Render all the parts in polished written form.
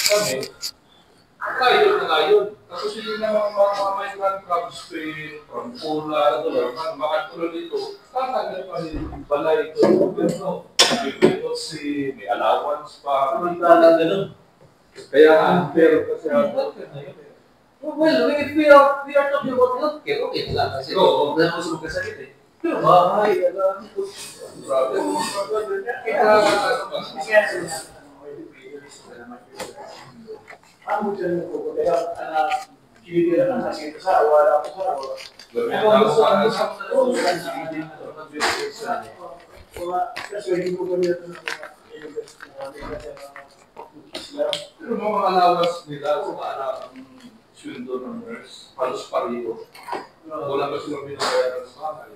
kami, ngayon na ngayon. Tapos hindi na mga migrant from Spain, from Poland, mga tuloy dito, tatanggal pa rin balay ito. Pero, may allowance pa. Ganun. Kaya unfair kasi ang healthcare na yun. Well, if we are talking about healthcare, okay lang. Kasi wala mo sa magkasakit eh. Pero bahay, alam mo. Grabe. Ano dyan po? Kaya, kinigira lang kasi ito sa wala ko sa wala. Kasi hindi ko ganyan ito na pero mga allowance nila sa anak ang sweldo ng nurse, halos pariho. Wala ba silang binabayaran sa bahay?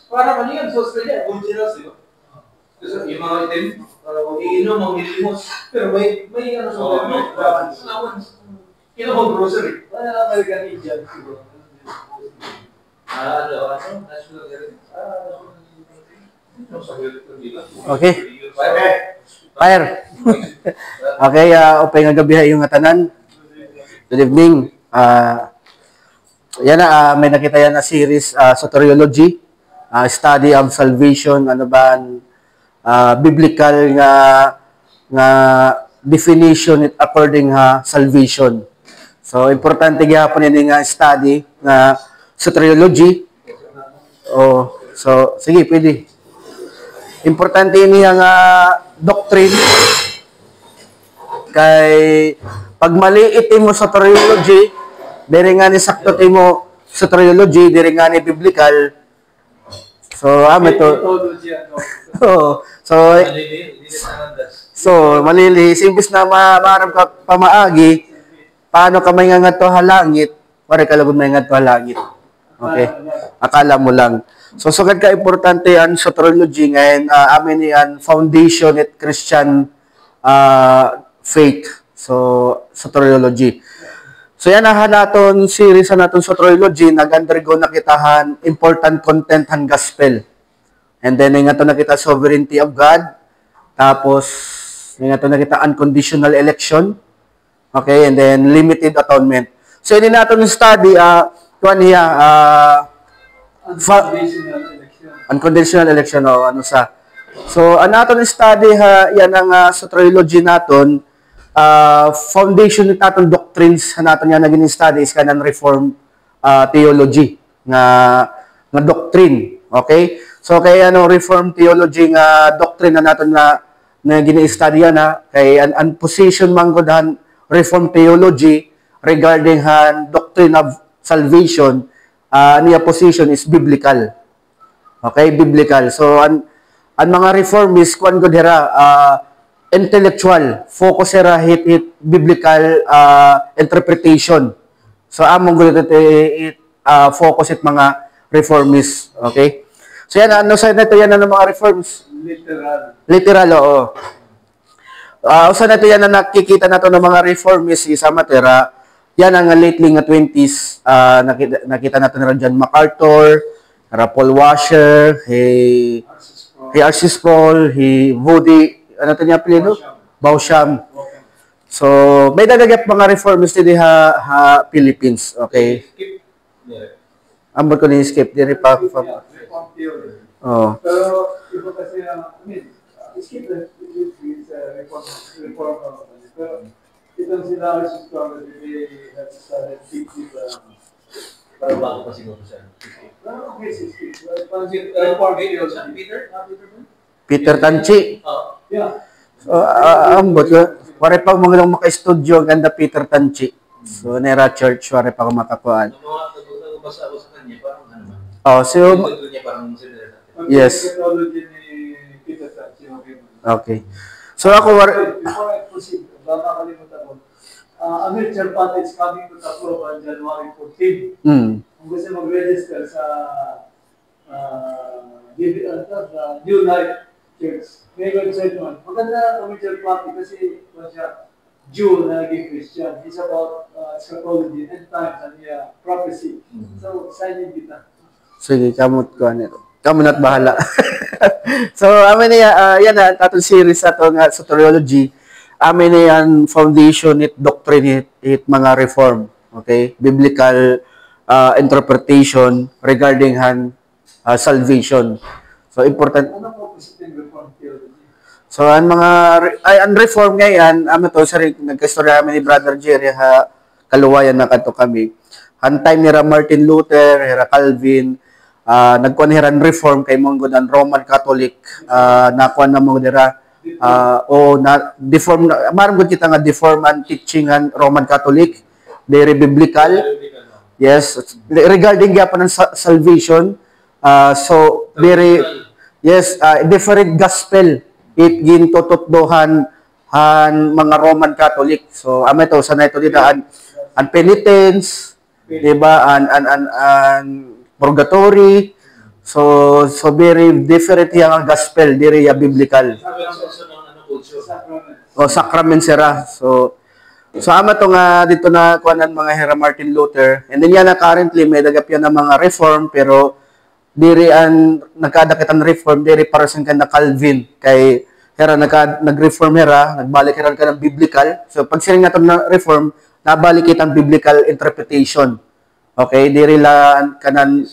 Para maniyan sa Australia, original sila. Kasi yung mga item, iinom, mag-ilimos. Pero may ano sa allowance. Kino grocery. American Indian siguro. National Okay. Fire. Okay, upay nga gabi yung tanan. Good evening. Yan na, may nakita yan na series, Soteriology, Study of Salvation, ano ba, biblical nga definition according salvation. So, importante gyapon ini nga study nga soteriology. So, sige, pwede. Importante ini nga doctrine. Kay pag maliit mo soteriology, diri nga ni sakto mo soteriology, diri nga ni biblical. So, so malilihis imbis na maarap ka pamaagi, paano ka may ngadto halangit, pare ka lagod may ngadto halangit. Okay? Akala mo lang. So sugad ka importante ang soteriology ngayon, amin ni an foundation at Christian faith. So soteriology. So yan naton series sa naton soteriology, nag-undergo nakitahan important content han gospel. And then nga to nakita sovereignty of God. Tapos nga to nakita unconditional election. Okay, and then limited atonement. So ini naton study unconditional election o ano sa. So ang naton study yan ang soteriology naton, foundation naton doctrines naton yan naging study is kanan reform theology nga doctrine. Okay? So kay reform theology nga doctrine na naton na gini-study na kay an position man gud reform theology regarding doctrine of salvation, niya position is biblical. Okay, biblical. So an mga reformist kuan gud dira intellectual, focus era hit biblical interpretation. So among gud focus it mga reformist. Okay? So yan ano sa nato yan ng mga reforms? Literal, oo. Usa nato yan na nakikita nato ng mga reformist sa matera. Yan ang lately nga 20s, nakita natin na John MacArthur, Paul Washer, hey R.C. Sproul, Woody, ano ito niya apelido? Beauchamp. So, may dagagap mga reformist din Philippines, okay? Ambot ko ni skip, diri pa. Oh. Pero, iba kasi, skip reform. Pero, itong sila Jesus Christ, they have started 50 para bago pa siguro siya. Okay, 60. Peter Tanchi. Yeah. So, ambot ko. Wari pa mga lang maka-studio ganda Peter Tanchi. So, Nera Church, wari pa ako makakuhaan. Basa sa kanya, parang ano man. Oh, so, yes. Okay. So, ako before I proceed, baka kalimutan ko. Amir Charpat is coming to Tapo on January 14. Kung gusto mag-register sa New Life Church, may website naman. Maganda Amir Charpat kasi siya Jew na naging Christian. It's about eschatology, end times, and prophecy. So, sign in kita. Sige, kamot ko nito. Kamo na't bahala. So, amin na yan na, atong series ato nga soteriology. Amin na yan, foundation, it doctrine, it mga reform. Okay? Biblical interpretation regarding salvation. So, important. Ano po positive reform theology? So, ang reform ngayon, to, nagkastorya kami ni Brother Jerry, kaluwayan na kanto kami. Han time nila Martin Luther, Hera Calvin, nagkuhan reform kay mong ang Roman Catholic, nakuha na mong dira, deform, maram gud kita nga deform ang teaching ang Roman Catholic, very biblical. Yes, regarding gyapon ng salvation, so very, yes, different gospel, it gintututdohan han mga Roman Catholic. So, to, sanay to dito, ang penitence, diba, an purgatory, so very different yung gospel, diri ya biblical. O sacrament sira. So to nga dito na kuanan mga Hera Martin Luther, and then yan na currently may dagap yan ng mga reform, pero diri ang nagkadakitan reform diri para sa kan na Calvin kay Hera nag-reform Hera, nagbalik Hera ka ng biblical. So pag sining nato na reform, nabalik kitang biblical interpretation. Okay, diri la kanan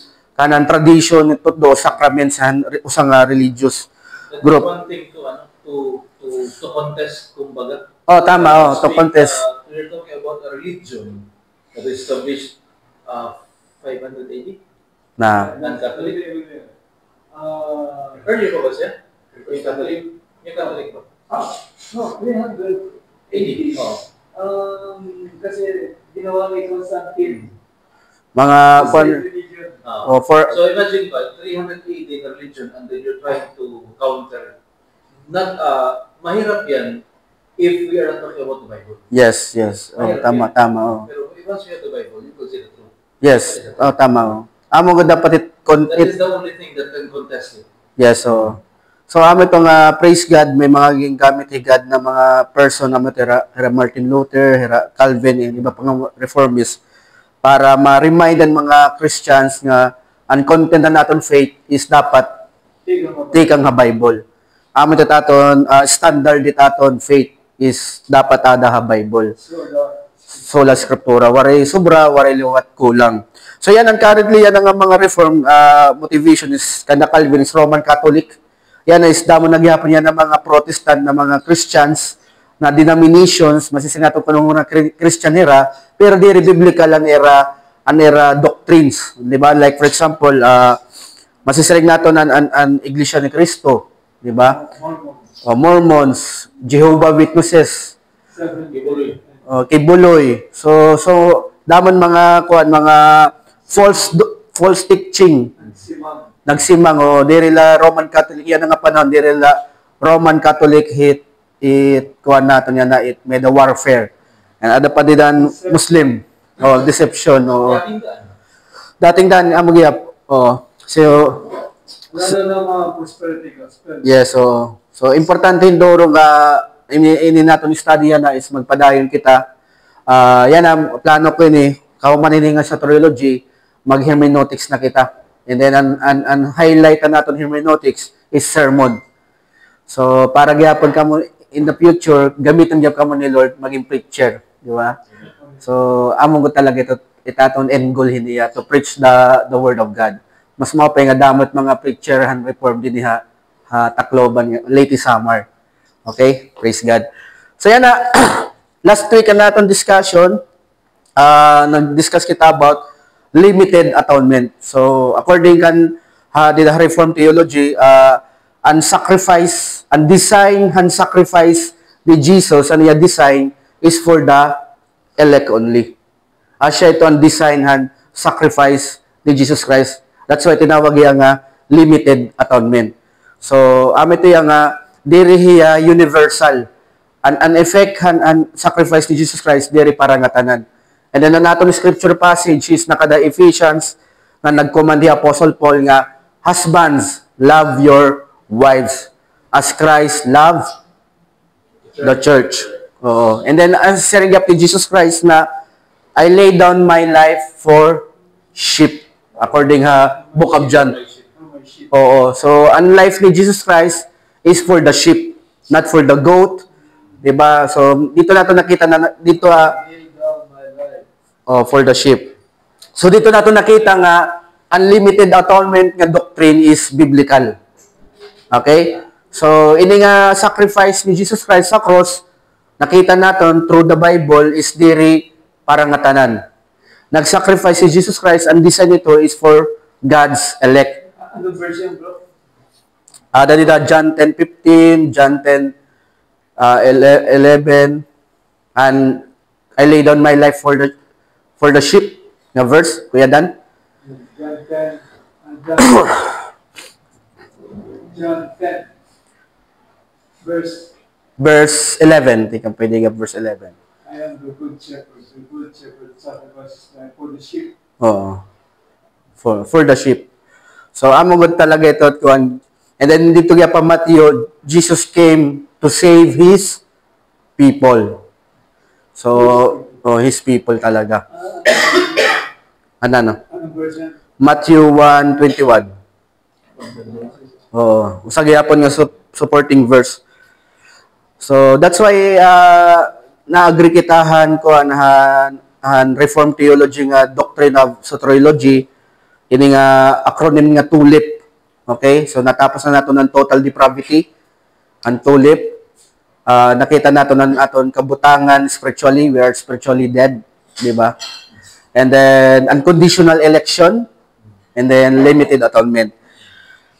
tradition ito do sacraments usang religious group. One thing to contest kumbaga. Oh, tama, to contest. We're talking about a religion that was established 500 AD. Non-Catholic. Earlier pa ba siya? Yung Catholic? Yung Catholic ba? No, 300 AD. Oh. Kasi ginawa ni Constantine. Mga So imagine ba, 300 AD na religion and then you're trying to counter. Mahirap yan if we are not talking about the Bible. Yes. Oh, tama. Oh. Pero once you have the Bible, you will see the truth. Yes. Oh, tama. Oh. Amo ko dapat That is the only thing that can contest it. Yes, so amo itong praise God, may mga gingamit ni God na mga person na Hera Martin Luther, Hera Calvin, and iba pang reformists para ma-remind ang mga Christians nga ang content na naton faith is dapat tikang ha Bible. Amo ito taton standard ditaton faith is dapat ada ha Bible. Sola Scriptura, waray sobra, waray liwat kulang. So yan ang currently yan ang mga reform motivation is kana Calvin is Roman Catholic. Yan is damo nagyapon yan ng mga Protestant na mga Christians na denominations masisinato ko nung Christian era pero diri biblical ang era doctrines, di ba? Like for example, masisirig nato an Iglesia ni Cristo, di ba? Mormons, Jehovah Witnesses, Kibuloy. So damon mga false teaching. Nagsimang diri la Roman Catholic yan nga panahon diri la Roman Catholic it kuan nato niya na it made a warfare. And ada pa didan Muslim deception dating daan amo gyap so prosperity gospel. yes so importante indoro nga ini nato ni study yan na is magpadayon kita yan ang plano ko ini kaumaninga sa theology mag hermeneutics na kita. And then, ang highlight na natin hermeneutics is sermon. So, para gyapon ka mo, in the future, gamitin gyapon ka mo ni Lord, maging preacher. Di ba? So, among ko talaga itaton end goal niya to preach the word of God. Mas mapay nga damot mga preacher han reform din ha Tacloban, late summer. Okay? Praise God. So, yan na. Last week na natin discussion, nag-discuss kita about limited atonement. So, according kan the Reformed theology, ang sacrifice, ang design, ang sacrifice ni Jesus, ang design is for the elect only. Siya ito ang design, ang sacrifice ni Jesus Christ. That's why tinawag yung limited atonement. So, ito yung diri universal. An effect, ang sacrifice ni Jesus Christ, diri para nga tanan. And then, ang natin scripture passage is nakada Ephesians na nag-command ni Apostle Paul nga, husbands, love your wives as Christ loved the church. Oo. And then, ang sirigap ni Jesus Christ na, I lay down my life for sheep. According Book of John. sheep. Oo. So, ang life ni Jesus Christ is for the sheep, not for the goat. Diba? So, dito natin nakita na, dito, Lay down my life. for the sheep. So, dito natin nakita nga, unlimited atonement nga doctrine is biblical. Okay? So, ini nga sacrifice ni Jesus Christ sa cross, nakita natin through the Bible is diri para nga tanan. Nag-sacrifice si Jesus Christ, and design nito is for God's elect. Ano version, bro? Dito, John 10:15, John 10:11, and I lay down my life for the sheep. Na verse, Kuya Dan? John 10, and John 10, Verse 11. Tika, pwede ka verse 11. I am the good shepherd. The good shepherd sacrifices life for the sheep. Oo. For the sheep. So, amo gud talaga ito. And then, dito kaya pa Matthew, Jesus came to save His people. So, His people talaga. Ano? Ano version? Matthew 1:21. Oo. Usag yapon nga supporting verse. So, that's why na-agree kitahan ko han Reformed Theology nga doctrine of soteriology, ini nga acronym nga TULIP. Okay? So, natapos na nato ng total depravity, ang TULIP. Nakita nato ng aton kabutangan spiritually, we are spiritually dead, di ba? And then, unconditional election, and then limited atonement.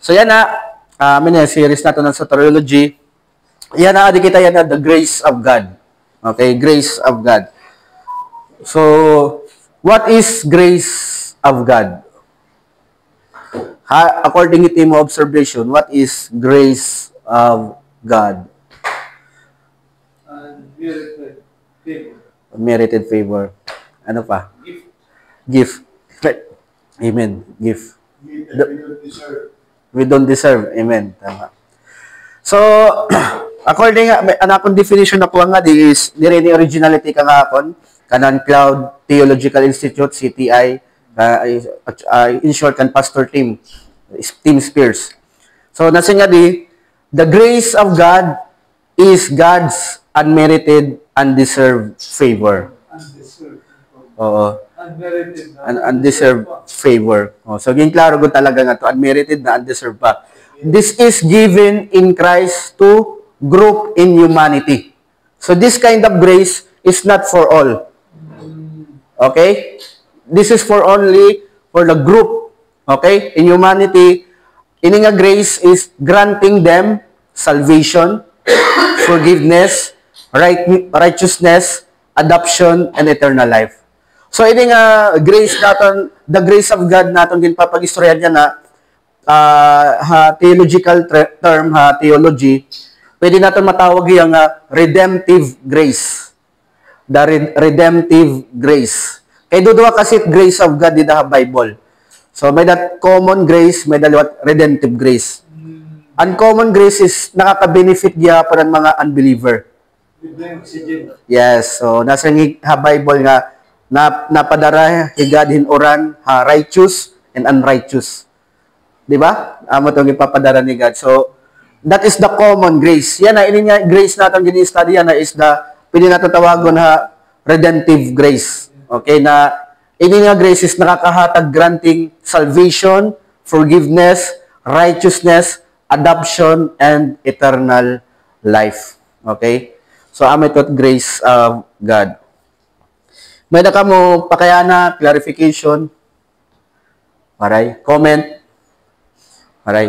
So, yan na, series nato ng soteriology. Yan na, di kita yan na, the grace of God. Okay, grace of God. So, what is grace of God? According to Timo observation, what is grace of God? Merited favor. Merited favor. Ano pa? Gift. Gift. Amen. Gift. Gift that we don't deserve. We don't deserve. Amen. Tama. So, according anakong definition na po nga is dire ni originality ka nga akon kanan Cloud Theological Institute CTI, in short kan Pastor Tim Spears. So nasa nga the grace of God is God's unmerited, undeserved favor. Undeserved. Oo. Unmerited. Undeserved favor. So ging klaro gud talaga nga to, unmerited na undeserved pa. This is given in Christ to group in humanity. So this kind of grace is not for all. Okay? This is for only for the group. Okay? In humanity, ini nga grace is granting them salvation, forgiveness, righteousness, adoption, and eternal life. So ini nga grace naton, the grace of God naton din papag-istorya niya na theological term, theology, pwede natin matawag yung redemptive grace. The redemptive grace. Kaya doon kasi grace of God in the Bible. So may that common grace, may that redemptive grace. Uncommon grace is nakaka-benefit niya para ng mga unbeliever. Yes. So nasa Bible nga, napadara higadhin oran, righteous and unrighteous. Di ba? Amo itong ipapadara ni God. So, that is the common grace. Yan na, ini nga grace natin gini-study, yan na is the, pwede natin tawagon na redemptive grace. Okay, na, ini nga grace is nakakahatag granting salvation, forgiveness, righteousness, adoption, and eternal life. Okay? So, amo ito grace of God. May na ka mo pakayana, clarification, maray, comment, maray,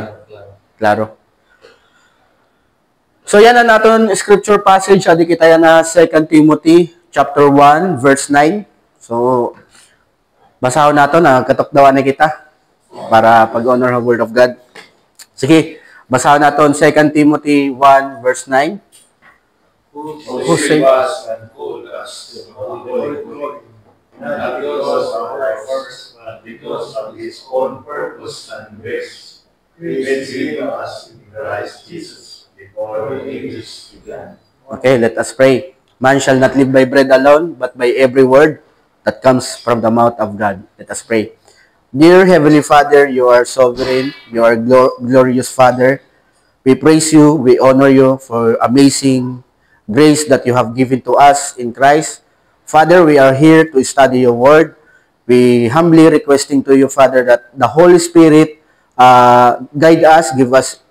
klaro. So yan na natin scripture passage, adi kita yan na 2 Timothy chapter 1 verse 9. So basahon nato na katukdawan na kita para pag-honor ang word of God. Sige, basahon naton 2 Timothy 1 verse 9. Who saved us and called us to holy glory, not because of our works, but because of His own purpose and grace, which gave us in Christ Jesus before the ages began. Okay, let us pray. Man shall not live by bread alone, but by every word that comes from the mouth of God. Let us pray. Dear Heavenly Father, you are sovereign, you are glorious Father. We praise you, we honor you for amazing grace that you have given to us in Christ. Father, we are here to study your word. We humbly requesting to you, Father, that the Holy Spirit guide us, give us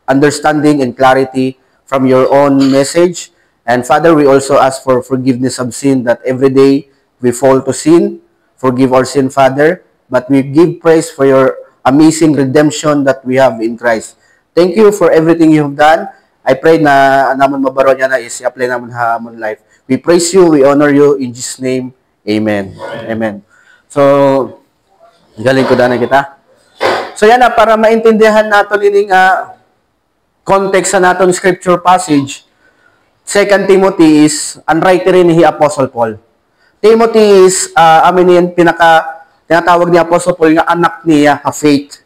understanding and clarity from your own message. And Father, we also ask for forgiveness of sin, that every day we fall to sin. Forgive our sin, Father. But we give praise for your amazing redemption that we have in Christ. Thank you for everything you have done. I pray na naman mabaro niya na i-apply naman ha amon life. We praise you, we honor you in Jesus' name. Amen. Amen. So, galing ko na kita. So yan na, para maintindihan natin ining context sa naton scripture passage, 2 Timothy is unwriter ni Apostle Paul. Timothy is, amin niyan, tinatawag ni Apostle Paul nga anak niya, faith.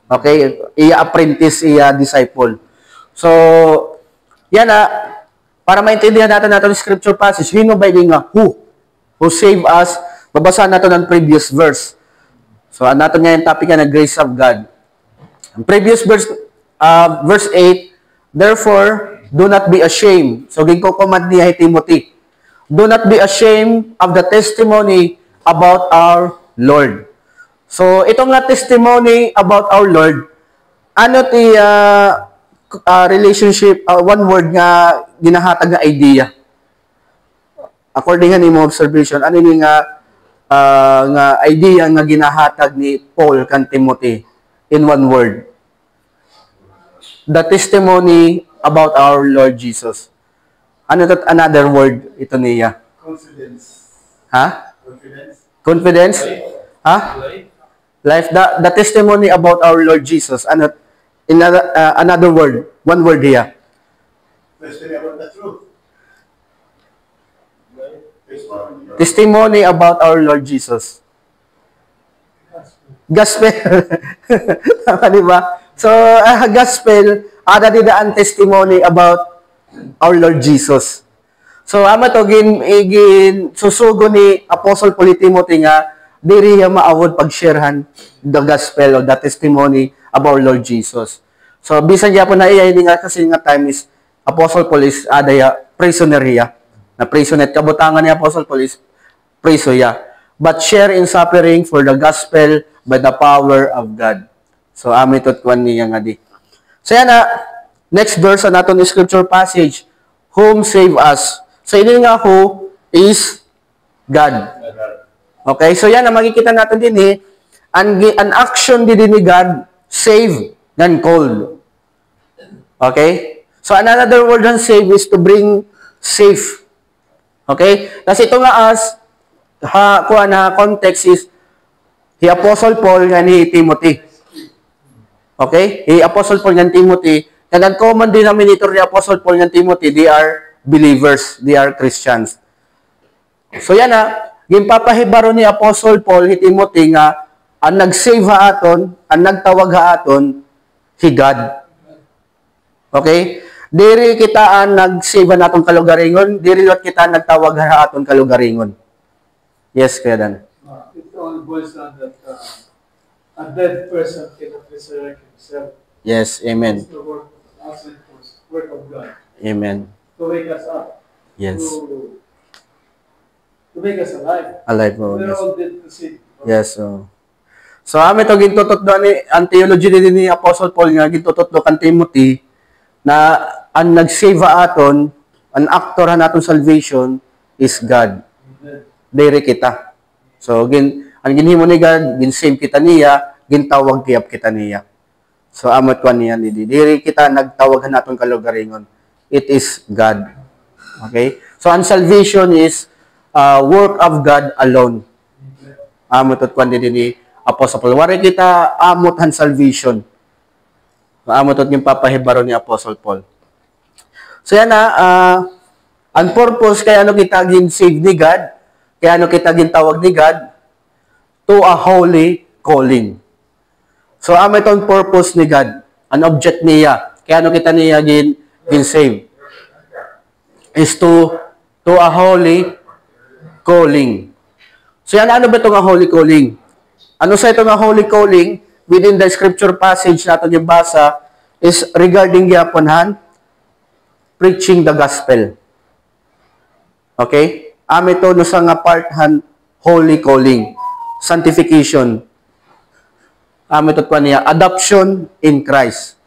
Okay? Iya apprentice, iya disciple. So, yan na, para maintindihan natin natin scripture passage, hino ba yung who save us? Babasa natin ang previous verse. So, natin nga yung topic na grace of God. Ang previous verse, verse 8, therefore, do not be ashamed. So, ginko-command niya kay Timothy. Do not be ashamed of the testimony about our Lord. So, itong nga testimony about our Lord, ano ti relationship, one word nga ginahatag nga idea. According nga ni mo observation, ano ni nga idea nga ginahatag ni Paul kan Timothy in one word? The testimony about our Lord Jesus. Ano to another word ito niya? Confidence. Ha? Confidence. Confidence? Ha? Life. The testimony about our Lord Jesus. Ano another word? One word here. Testimony about the truth. Testimony about our Lord Jesus. Gospel. Tama, di ba? So, gospel, ada didaan testimony about our Lord Jesus. So, ama to, susugo ni Apostle Paul Timothy nga, diri niya maawod pag-sharehan the gospel or the testimony about our Lord Jesus. So, bisan niya po na iya, hindi nga kasi nga time is, Apostle Paul is, prisoner hiya. Na prisoner, kabutangan ni Apostle Paul is, priso ya. But share in suffering for the gospel by the power of God. So, amin to't kwan niya nga di. So, yan na, next verse sa natin scripture passage, whom save us. So, ini nga who is God. Okay, so yan na, makikita natin din an action din ni God, save, and called. Okay? So, another word on save is to bring safe. Okay? Kasi ito nga context is si Apostle Paul nga ni Timothy. Okay? Si Apostle Paul nga ni Timothy, ang common denominator ni Apostle Paul nga ni Timothy, they are believers, they are Christians. So yan ginpapahibaro ni Apostle Paul ni Timothy nga ang nag-save haaton, ang nagtawag haaton, si God. Okay? Diri kita nag-save natong kalugaringon, diri kita nagtawag haaton kalugaringon. Yes, Kuya Dan. It all boils down that a dead person cannot resurrect himself. Yes, amen. It's the work of God. Amen. To wake us up. Yes. To make us alive. Alive mo. We're Yes. all dead to sin. Yes. So amin to gintutot do ang theology din ni Apostle Paul nga gintutot do kan Timothy na ang nag-save aton, ang actor naton salvation is God. Diri kita. So ang ginhimo ni God, gin-save kita niya, gintawag kiyap kita niya. So amat kwan niya ni diri kita nagtawag naton kalugaringon. It is God. Okay? So ang salvation is work of God alone. Amot at kwan din ni Apostle Paul. Wari kita amot han salvation. Amot at yung papahibaro ni Apostle Paul. So yan ang purpose kaya ano kita gin-save ni God, kaya ano kita gintawag ni God, to a holy calling. So amot ang purpose ni God, an object niya, kaya ano kita niya gin-save, is to a holy calling. So yan, ano ba itong holy calling? Ano sa ito nga holy calling within the scripture passage natin yung basa is regarding yaponhan, preaching the gospel. Okay? Ame to no sa nga parthan holy calling, sanctification. Ame to kwan niya adoption in Christ.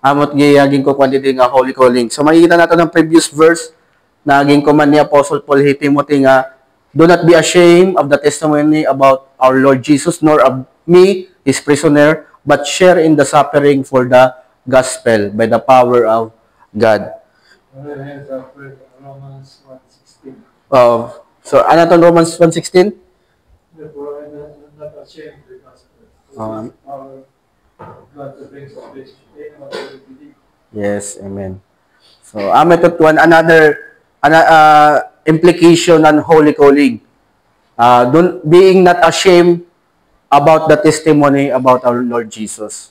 Amot giyagin ko kwan dito nga holy calling. So makikita natin ng previous verse na aging command ni Apostle Paul kay Timothy nga, do not be ashamed of the testimony about our Lord Jesus, nor of me, his prisoner, but share in the suffering for the gospel by the power of God. Romans 1:16. So, ano itong Romans 1:16? Therefore, I'm not ashamed of the gospel. Power of God to bring salvation to anyone who will believe. Yes, amen. So, ito another implication on holy calling. Being not ashamed about the testimony about our Lord Jesus.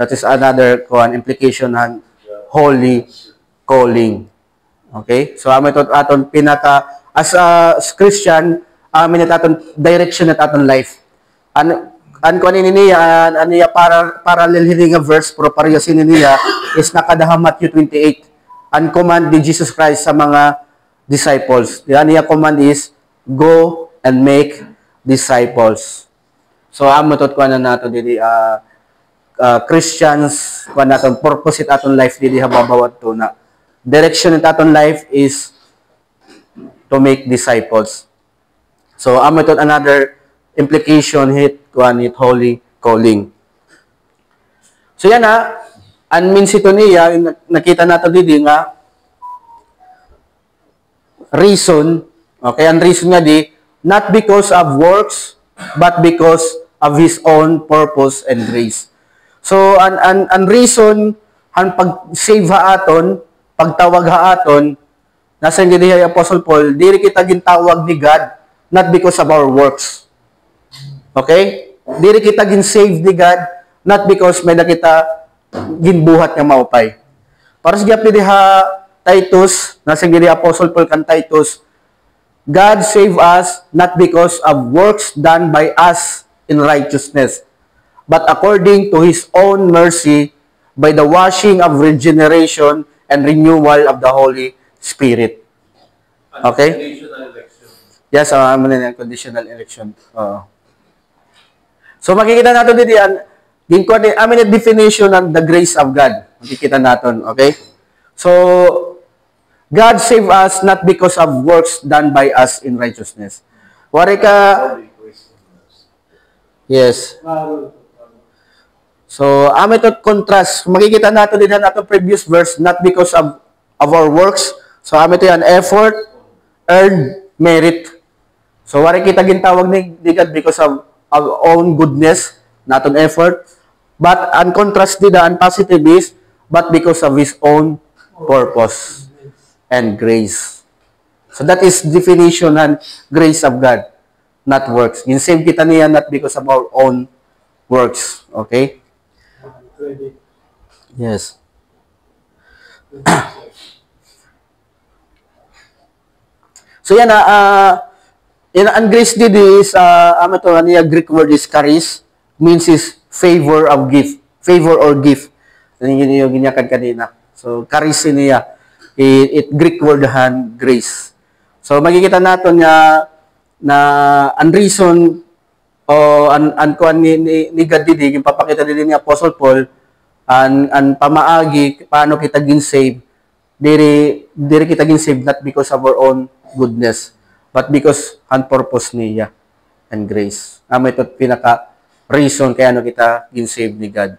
That is another implication on holy calling. Okay? So, ito aton pinaka, as a Christian, ito aton direction at aton life. An ko niya, para parallel hini nga verse, pero parehas niya is nakadaha Matthew 28. Ang command ni Jesus Christ sa mga disciples. Yan niya command is, go and make disciples. So, amatot ko na nato dili, Christians, ko nato, purpose it aton life dili hababawat to na. Direction it aton life is to make disciples. So, amatot another implication hit holy calling. So, yan ang means ito niya, nakita natin dito nga, reason, okay, ang reason nga di, not because of works, but because of His own purpose and grace. So, ang reason, ang pag-save haaton, pagtawag haaton, nasa hindi niya Apostle Paul, diri kita gintawag ni God, not because of our works. Okay? Diri kita gin-save ni God, not because may nakita ginbuhat nga maupay. Para sa gyapon diha Titus, nasa gini Apostle Paul kan Titus, God save us not because of works done by us in righteousness, but according to His own mercy by the washing of regeneration and renewal of the Holy Spirit. Okay? Conditional election. Yes, conditional election. So makikita natin dito yan, amin ang definition ng the grace of God. Makikita natin, okay? So, God save us not because of works done by us in righteousness. Wari ka, yes. So, amin ito contrast. Makikita natin din natin previous verse, not because of our works. So, amin ito yan, effort, earned, merit. So, wari kita gintawag ni God because of our own goodness, not on effort, but on contrast dida, ang positive is, but because of His own purpose and grace. So that is definition and grace of God, not works. Ginsave kita niya not because of our own works. Okay? Yes. So yan ang grace did is, Greek word is charis, means is favor of gift. Favor or gift. Yun yung ginyakan kanina. So, charis niya. It Greek word grace. So, makikita natin na ang reason o ang kuan ni God didi, yung papakita din ni Apostle Paul, ang pamaagi, paano kita gin-save, diri kita gin-save not because of our own goodness, but because ang purpose niya and grace. Ito pinaka-reason kaya kita gin-save ni God.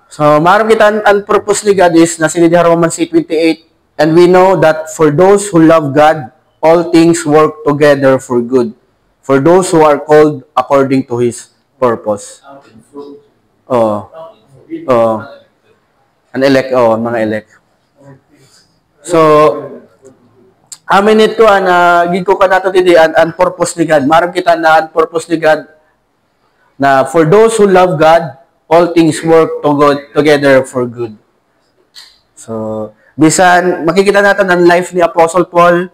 So, maaaring kita ang purpose ni God is, nasa Romans 8:28, and we know that for those who love God, all things work together for good. For those who are called according to His purpose. Mga elect. So, amin ito, giko ka nato didi, ang purpose ni God. Maram kita na ang purpose ni God, na for those who love God, all things work together for good. So, bisan, makikita natin ang life ni Apostle Paul,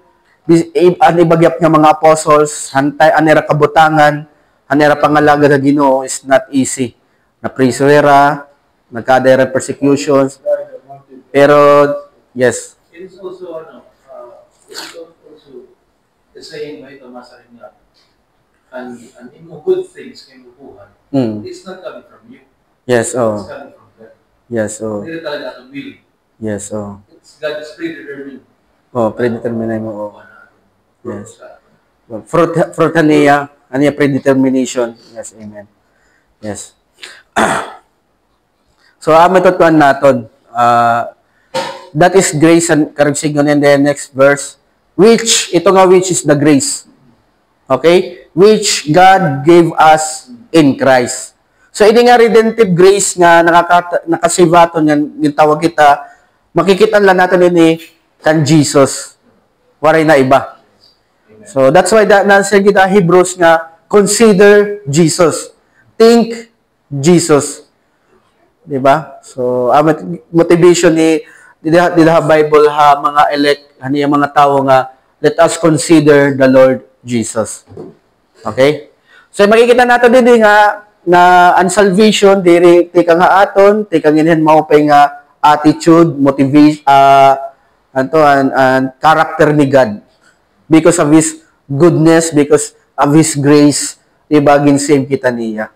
Ang ibagyap nga mga apostles, hantay, anera kabutangan, anera pangalaga sa Ginoo is not easy. Na prisonera, nagkadera persecutions, pero, yes. It is also, it is also the saying by Thomas rin nga, and imo good things can bukuhan. It's not coming from you. Yes, It's coming from God. Yes, Hindi talaga atong will. Yes, It's God is predetermined. Predetermine mo, Yes. Fruit niya, predetermination. Yes, amen. Yes. So, matutuan natin. That is grace and karagsigon in the next verse. Which is the grace. Okay? Which God gave us in Christ. So, ini nga redemptive grace nga nakasivaton yung tawag kita, makikita lang natin ini kan Jesus. Waray na iba. So, that's why nasa kita Hebrews nga, consider Jesus. Think Jesus. Diba? So, motivation ni Bible ha, mga elect, hani mga tao nga, let us consider the Lord Jesus. Okay? So, makikita natin din nga, na ang salvation, diri, tika nga aton, tika nga maupay nga attitude, motivation, and character ni God. Because of His goodness, because of His grace, diba, ginsave kita niya.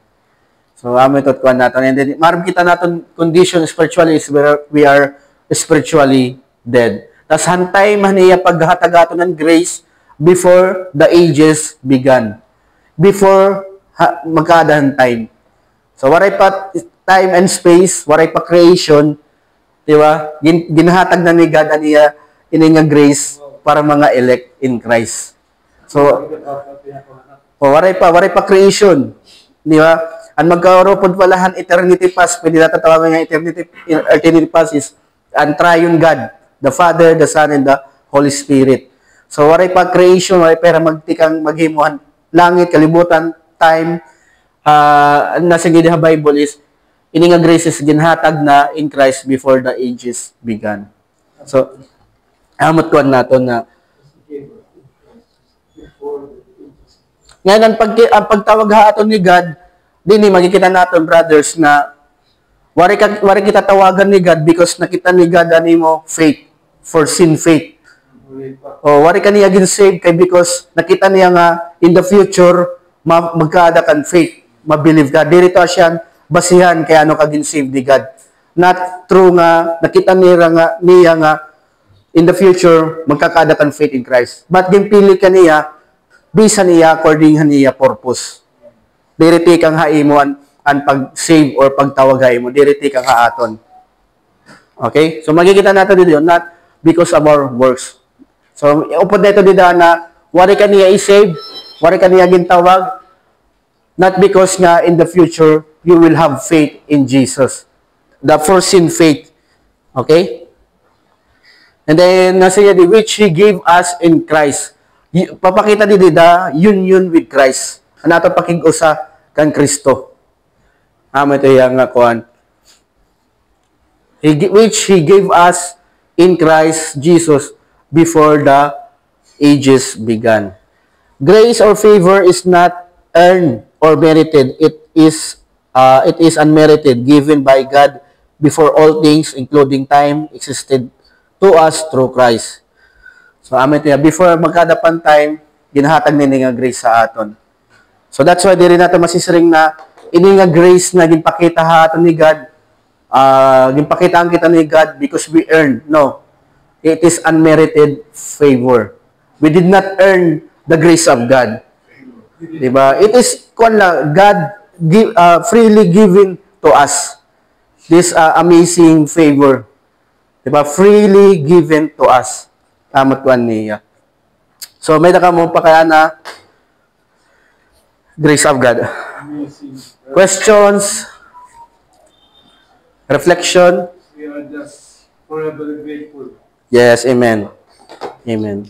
So, ito kuhan natin. And then, maram kita natin condition spiritually is where we are spiritually dead. Tas hantay man niya paghatagato ng grace before the ages began. Before magkadahan time. So, waray pa time and space, waray pa creation, di ba? Ginahatag na ni God niya ini nga grace para mga elect in Christ. So, waray pa creation, di ba? Ang magkaroon palahan eternity past, pwede natin tawagan nga eternity past is ang triune God, the Father, the Son, and the Holy Spirit. So, waray pa creation, waray para magtikang maghimuhan langit, kalibutan, time. Nasa gida Bible is, ini nga grace is ginhatag na in Christ before the ages began. So, amot kuan naton na ngayon, ang pagtawag haton ni God, din makikita natin, brothers, na wari kita tawagan ni God because nakita ni God mo faith, for sin faith. O wari ka niya ginsave kay because nakita niya nga in the future magkaada kan faith, mabelieve ka. Dito siya basihan kay ano ka ginsave ni God. Not true nga nakita niya nga in the future magkakaada kan faith in Christ. But ginpili ka niya bisa niya according niya purpose. Diriti kang haimo ang pag-save or pagtawag haimo, diriti kang haaton. Okay? So makikita natin dito, not because of our works. So upod dito dito na wari ka niya i-save, wari ka niya gintawag, not because nga in the future you will have faith in Jesus. The foreseen faith. Okay? And then nasa which He gave us in Christ. Papakita dito the union with Christ. Anato pakig-usa kan Kristo. Ito yung kuhan. Which He gave us in Christ Jesus before the ages began. Grace or favor is not earned or merited. It is unmerited, given by God before all things, including time, existed to us through Christ. So, before magkadapan time, ginahatag nini nga grace sa aton. So that's why diri natin masisiring na ini nga grace na ginpakita haton ni God. Ginpakitaan kita ni God because we earned. No. It is unmerited favor. We did not earn the grace of God. Diba? It is God freely given to us. This amazing favor. Diba? Freely given to us. Tamat kuan niya. So may nakamong pa kaya na grace of God. Questions? Reflection? We are just forever grateful. Yes, amen. Amen.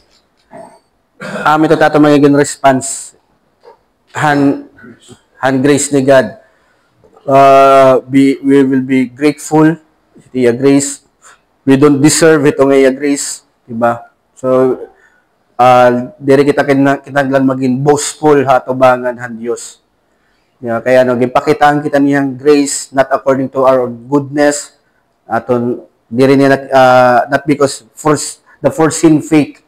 Ito tato magiging response. Han grace ni God. We will be grateful. Iti grace. We don't deserve ito nga grace. Diba? So, Diri kita kinahanglan maging boastful ha tubangan han Dios. Yeah, kaya gipakitaan kita niyang grace not according to our goodness aton diri niya not because the foreseen faith,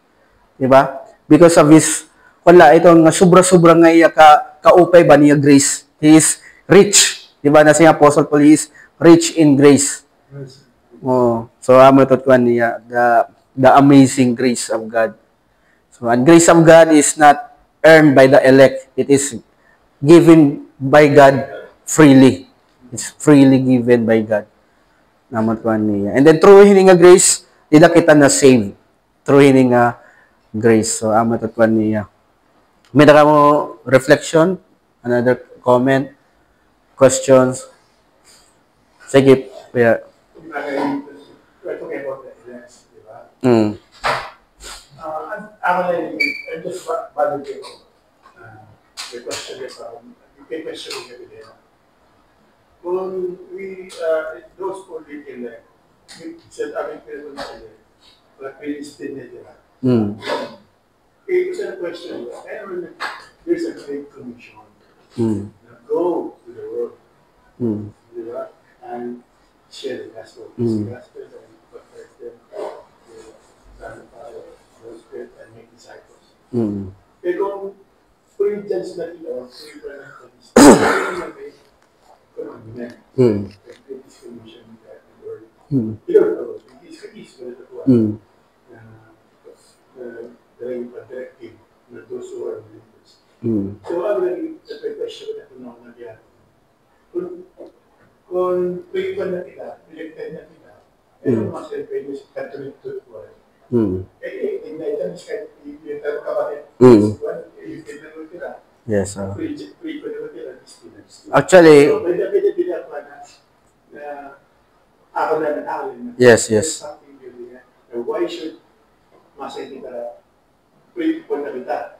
di ba? Because of his wala itong sobra-sobra nga iya kaupay ba niya grace. He is rich, di ba? Na si Apostle Paul, he is rich in grace. Oh, so amo tot kuan niya the amazing grace of God. So, and grace of God is not earned by the elect. It is given by God freely. It's freely given by God. Naman ko niya. And then, through hininga grace, dida kita na save. Through hininga grace. So, amat at niya. May naka mo reflection? Another comment? Questions? Sige. Yeah. We're talking about the events, di ba? I'm just validating the question is, yung question ko gabi din. Kung those who live in there, said aming pero na sila, like Philistine nila. It's a question, and there's a great commission. Go to the world, di ba? And share the gospel. The gospel and baptize them, Son, Father, Holy Spirit, and make disciples. Pero kung yung chance na ito, kung yung parang chance, come on, man. This commission that the Lord, you don't know, it's going to go on. The directive na those who are believers. So, I'm going to question na kung ako nagyari. Kung tuwipan na kita, elected na kita, pero mga pwede sa Catholic to work. Ignitan is kahit yung kapatid. Yung kinano tira. Yes, sir. Tuwipan na tira. Actually, So, pwede pa na ako na nag-alin. Yes, yes. Why should masay kita tuwipan na kita?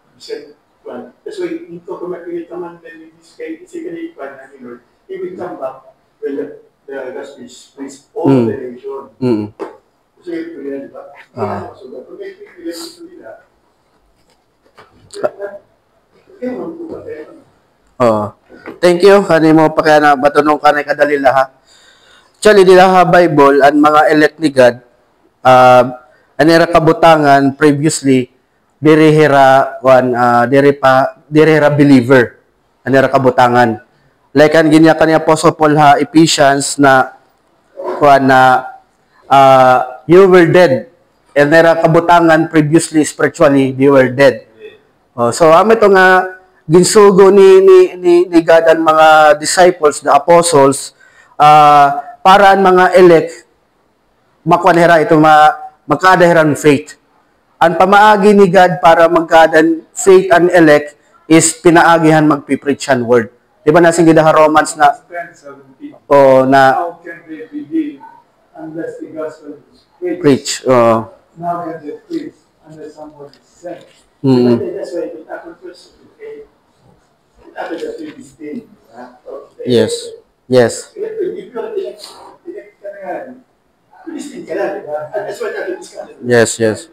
That's why, ito kung makikita man din this kay secondary plan na Lord, he will come back when the gospel is preached all the nation. So, ito yan, di ba? So, kung may pipilan ito nila, kaya man po ba tayo? Thank you. Hani mo pa kaya na batunong ka na kadalila ha. Actually, nila ha Bible and mga elect ni God, anira kabutangan previously, dirihira believer. Anira kabutangan. Like ang ginya kani Apostle Paul ha Ephesians na you were dead. And nera kabutangan previously spiritually you were dead. So amo ito nga ginsugo ni God ang mga disciples, the apostles, para ang mga elect makuanhera ito magkadahiran faith. Ang pamaagi ni God para magkadan faith and elect is pinaagihan magpipreach ang word. Di ba nasing gidaha Romans na 10:17. na How can they believe unless the gospel is preach? preached? Now can they preach unless someone is sent? That's why it happened first. It happened at 15. Yes. Yes. If you're Philistine ka lang, di ba? That's why natin discuss. Yes, yes.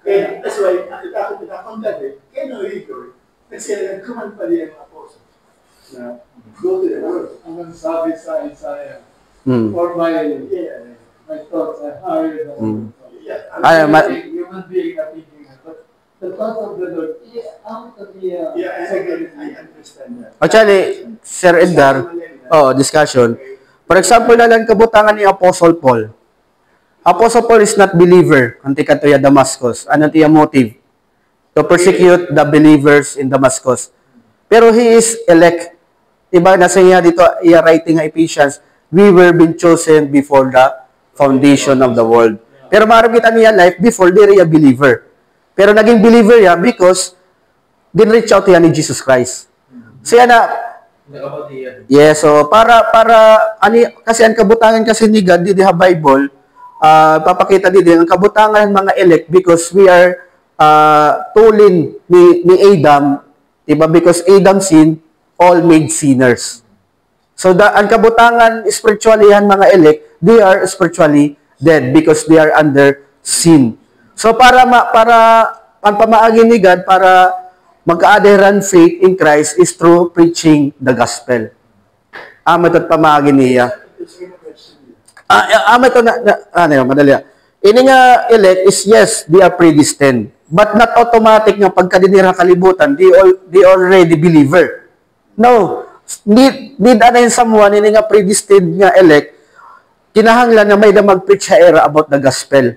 And that's why ako pinakong dati, kaya no-rigor, kasi nagkuman pa rin ang apostle. Na go to the world. Ang sabi sa Isaiah, for my thoughts are higher than human being are thinking, but the thoughts of the Lord, out of the I understand that. Actually, Sir Edgar, discussion. For example, na lang kabutangan ni Apostle Paul. Apostle Paul is not believer anti katuya Damascus. Ano tiya motive? To persecute the believers in Damascus. Pero he is elect. Diba, nasa niya dito, writing ng Ephesians, we were been chosen before the foundation of the world. Pero maaaring kita niya life before they a believer. Pero naging believer ya because din-reach out niya ni Jesus Christ. So yan na, yes, so para kasi ang kabutangan kasi ni God, di ha Bible, papakita din ang kabutangan ng mga elect because we are tulin ni Adam, diba? Because Adam sinned, all made sinners. So ang kabutangan spiritually yan mga elect, they are spiritually dead because they are under sin. So para ang pamaagi ni God para magka-adherent faith in Christ is through preaching the gospel. Ito pamaagi niya. Ito madali. Ini nga elect is yes, they are predestined. But not automatic nga pagka dinira kalibutan, they already believer. No. Need anayin someone, ini nga predestined nga elect, kinahanglan na may mag-preach sa era about the gospel.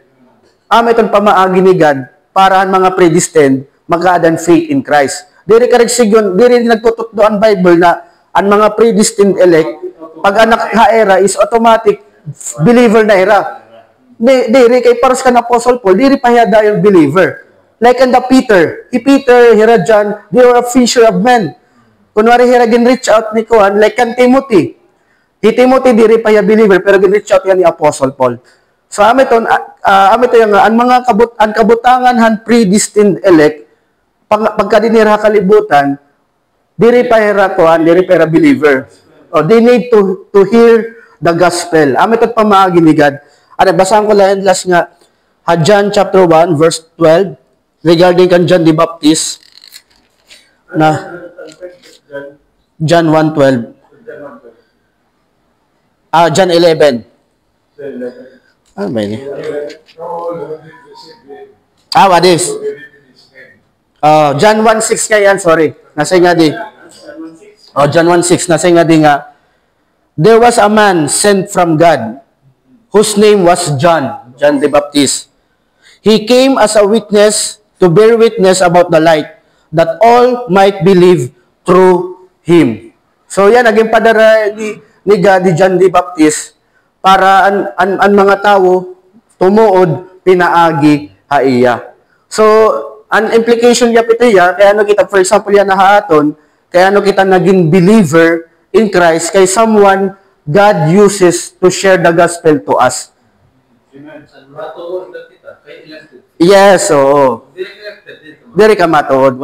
Itong pamaagi ni God para ang mga predestined magka-adherent faith in Christ. Diri ka sigyon, diri nagtututdo ang Bible na ang mga predestined elect, pag anak ha-era is automatic believer na era. Diri kay paros ka na Apostle Paul, diri pa hiyada yung believer. Like in the Peter, hira John, they were a fisher of men. Kunwari hira gin-reach out ni Kuan, like kan Timothy. Timothy diri pa hiya believer, pero gin-reach out yan ni Apostle Paul. So ito yung ang mga kabutangan han predestined elect, pagka dinira kalibutan, diri pa hira Kuan, diri pa hira believer. They need to hear the gospel. Ito pamaagi ni God. Basahan ko lang last nga, John chapter 1, verse 12, regarding kan John the Baptist, na John 1:12. John 11. Ano ba yun? What is? John 1:6 nga yan, sorry. Nasa nga di. John 1:6, nasa nga di nga. There was a man sent from God, whose name was John the Baptist. He came as a witness to bear witness about the light, that all might believe through him. So yan, naging padara ni God, ni John the Baptist, para ang mga tao tumuod, pinaagi, haiya. So, an implication niya pitiya, kaya kita, for example, yan na haaton, kaya kita naging believer in Christ, kay someone God uses to share the gospel to us. Yes, oo. Diri ka matuod.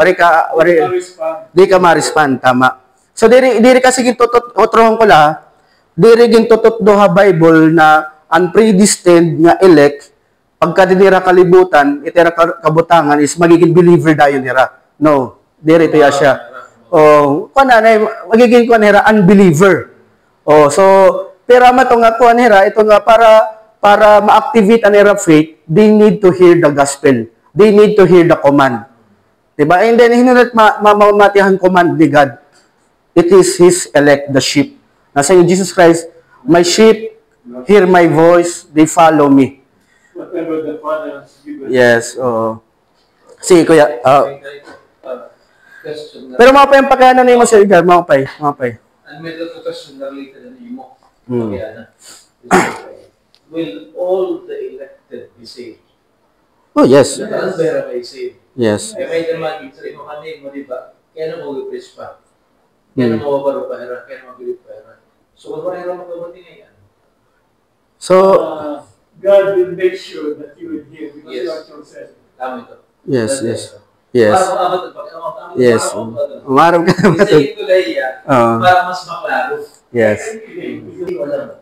Di ka ma-respond, tama. So, diri kasi gintututrohon ko la, diri gintututdo ha Bible na unpredestined nga elect, pagka dinira kalibutan, itira kabutangan is magiging believer dayon nira. No, diri tiya siya. Magiging nira unbeliever. So, pero mato nga kuan nira, ito nga para ma-activate an era faith, they need to hear the gospel. They need to hear the command. Diba? And then, hinunod mamamatihan command ni God. It is His elect, the sheep. Nasa yung Jesus Christ, my sheep hear my voice, they follow me. Whatever the Father has given. Yes, oo. Sige, kuya. Question na. Pero mga pa yung pagkana na yung Sir Edgar, mga pa. And may question na related na mo. Will all the elected be saved? Oh, yes. Ang pera ay saved. Yes. May naman, sa imo kanin mo, di ba? Kaya na mo i-preach pa. Kaya na mawabaro pa era, kaya na mabilit pa era. So, kung era magkabuti ngayon. So, God will make sure that you will hear because Yes. you are chosen. Tama ito. yes. Yes. Umarap ka naman. Kasi ito lang yan, para mas maklaro. Yes. Hindi ko alam.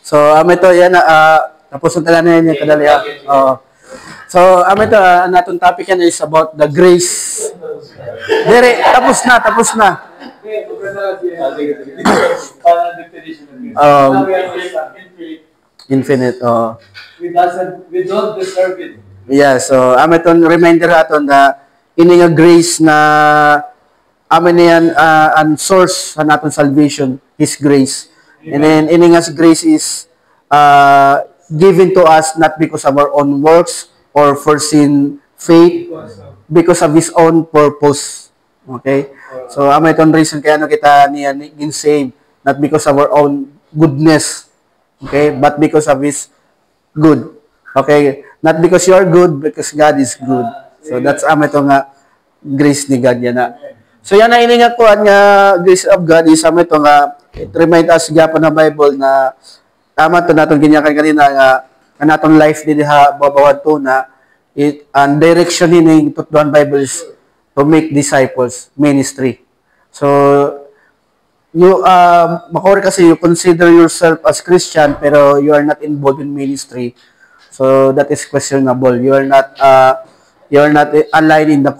So, ito, yan, tapos na talaga na yan, kadali. So, ito, natong topic yan is about the grace. Dire, tapos na. Infinite, We don't deserve it. yeah, so itong reminder aton na ini nga grace na amin yan ang source sa naton salvation, His grace. And then ini nga grace is given to us not because of our own works or foreseen faith, because of His own purpose. Okay? So itong reason kaya kita niya gin-save, not because of our own goodness. Okay? But because of His good. Okay? Not because you are good, because God is good. So that's ito nga grace ni God yan na. So yan na iningat ko nga grace of God is ito nga it remind us gyapon na Bible na tama to naton ginyakan kanina nga naton life din ha babawad to na it and direction ni tutduan Bible is to make disciples ministry. So you makor kasi you consider yourself as Christian pero you are not involved in ministry. So that is questionable. You are not aligned in the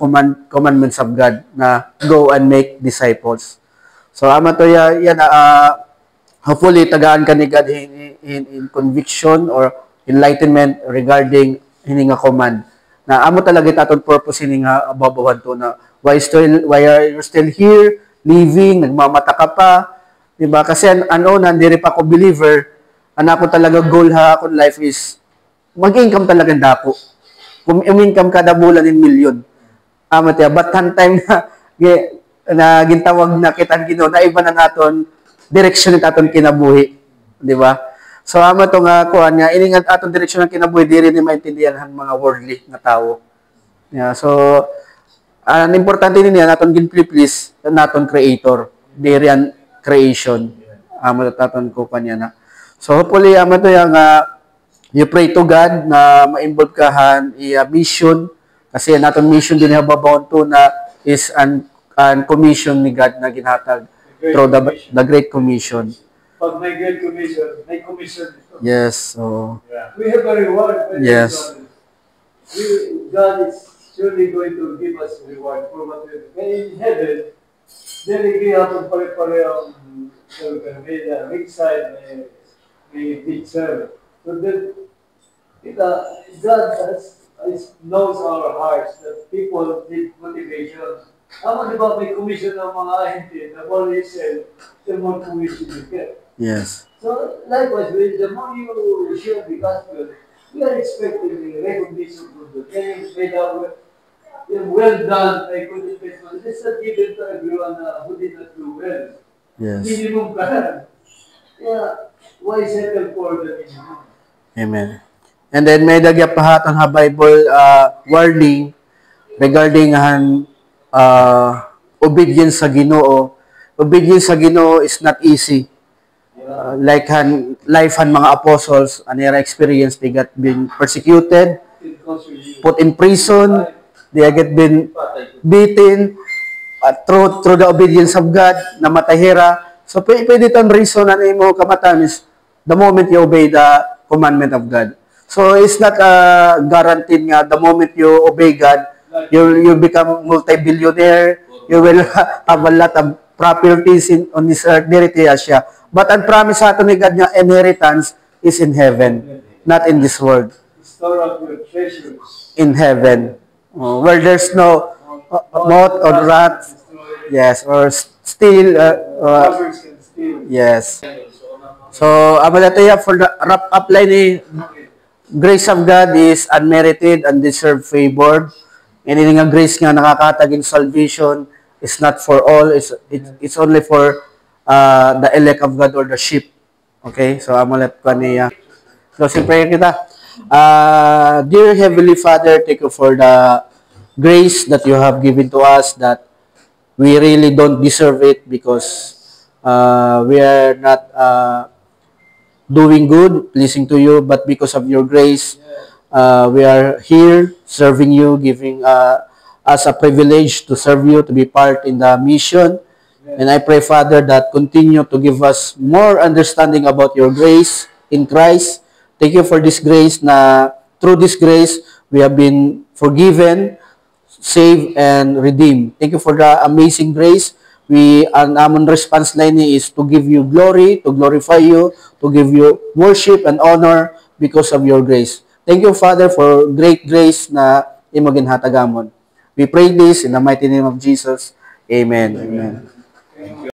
commandments of God na go and make disciples. So ama to yan, hopefully tagaan ka ni God in conviction or enlightenment regarding hini nga command. Na amo talaga taton purpose hini nga ababawan to na why are you still here living, nagmamata ka pa, di ba? Kasi ano nandiri pa ko believer, ko talaga goal ha akong life is mag-income talaga dako. Kung income kada bulan in million. Amo tiya, but time na gintawag na kitang Ginoo na iba na naton direksyon ni aton kinabuhi, di ba? So amo to nga kuan nga iningat aton direksyon ng kinabuhi diri ni maintindihan ang mga worldly nga tawo. Yeah, so ang importante ni niya naton gin-please naton creator, diri ang creation. Amo taton ko kanya na. So hopefully amo to yang you pray to God na ma-involve kahan mission kasi naton mission din hababawon to na is an commission ni God na ginhatag through the Great Commission. Pag may Great Commission, may commission ito. Yes. So, yeah. We have a reward. Yes. God is surely going to give us a reward for what we have. In heaven, then we have pare-parehong may rich side, may big serve. So then, God knows our hearts that people need motivation. Di ba may commission ng mga ahente, the more you sell, the more commission you get. yes. So likewise, the more you share the gospel, we are expecting the recognition from the things made up well done, I couldn't make one. It's not given to everyone who did not do well. Yes. Minimum ka lang. Yeah, why settle for the minimum? Amen. And then may dagyapahaton ha Bible warning regarding obedience sa Ginoo. Obedience sa Ginoo is not easy. Like life han mga apostles, anira experience, they got been persecuted, put in prison, they get been beaten through the obedience of God, namatahira. So pwede itong reason na mo kamatan is the moment you obey the commandment of God. So it's not guaranteed nga the moment you obey God, you become multi-billionaire, you will have a lot of properties on this earth, diri siya. But ang promise sa atin ni God nga inheritance is in heaven, not in this world. Store up your treasures in heaven, where there's no moth or rat, yes, or steal, robbers can steal. yes. So, abalataya for the wrap up line ni grace of God is unmerited, undeserved favor. And ini nga grace nga nakakatag in salvation is not for all, it's only for the elect of God or the sheep. Okay? So, amalat ko niya. Closing prayer kita. Dear Heavenly Father, thank you for the grace that you have given to us that we really don't deserve it because we are not doing good, pleasing to you, but because of your grace, we are here serving you, giving us a privilege to serve you, to be part in the mission. And I pray, Father, that continue to give us more understanding about your grace in Christ. Thank you for this grace na through this grace, we have been forgiven, saved, and redeemed. Thank you for the amazing grace. Ang amon response line is to give you glory, to glorify you, to give you worship and honor because of your grace. Thank you, Father, for great grace na imo ginhatagamon. We pray this in the mighty name of Jesus. Amen. Amen.